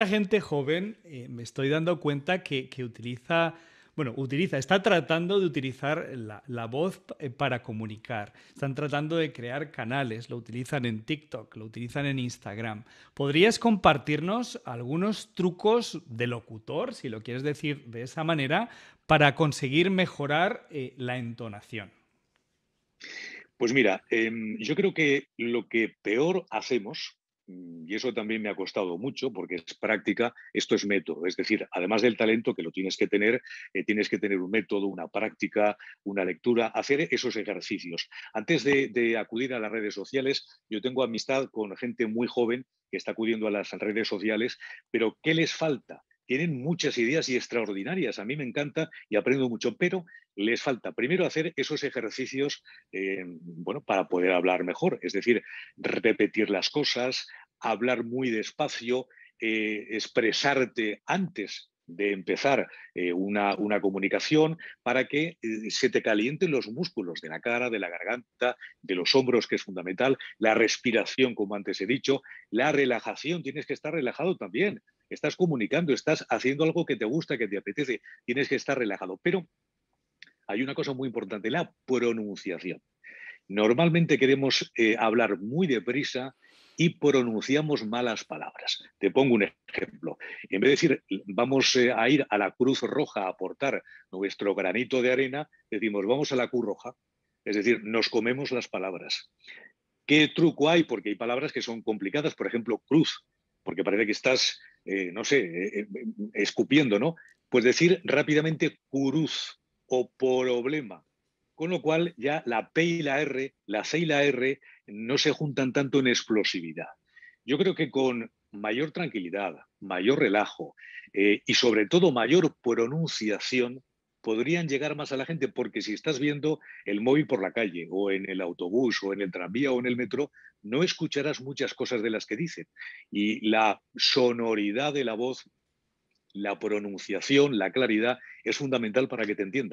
La gente joven, me estoy dando cuenta que utiliza, bueno, está tratando de utilizar la voz para comunicar. Están tratando de crear canales, lo utilizan en TikTok, lo utilizan en Instagram. ¿Podrías compartirnos algunos trucos de locutor, si lo quieres decir de esa manera, para conseguir mejorar la entonación? Pues mira, yo creo que lo que peor hacemos, y eso también me ha costado mucho porque es práctica, esto es método. Es decir, además del talento que lo tienes que tener un método, una práctica, una lectura, hacer esos ejercicios. Antes de acudir a las redes sociales, yo tengo amistad con gente muy joven que está acudiendo a las redes sociales, pero ¿qué les falta? Tienen muchas ideas y extraordinarias. A mí me encanta y aprendo mucho, pero les falta primero hacer esos ejercicios bueno, para poder hablar mejor, es decir, repetir las cosas, hablar muy despacio, expresarte antes de empezar una comunicación para que se te calienten los músculos de la cara, de la garganta, de los hombros, que es fundamental, la respiración, como antes he dicho, la relajación, tienes que estar relajado también. Estás comunicando, estás haciendo algo que te gusta, que te apetece, tienes que estar relajado. Pero hay una cosa muy importante, la pronunciación. Normalmente queremos hablar muy deprisa y pronunciamos malas palabras. Te pongo un ejemplo. En vez de decir vamos a ir a la Cruz Roja a aportar nuestro granito de arena, decimos vamos a la Cruz Roja. Es decir, nos comemos las palabras. ¿Qué truco hay? Porque hay palabras que son complicadas, por ejemplo, cruz, porque parece que estás, no sé, escupiendo, ¿no? Pues decir rápidamente cruz o problema. Con lo cual ya la P y la R, la C y la R no se juntan tanto en explosividad. Yo creo que con mayor tranquilidad, mayor relajo y sobre todo mayor pronunciación podrían llegar más a la gente, porque si estás viendo el móvil por la calle o en el autobús o en el tranvía o en el metro, no escucharás muchas cosas de las que dicen. Y la sonoridad de la voz, la pronunciación, la claridad es fundamental para que te entiendan.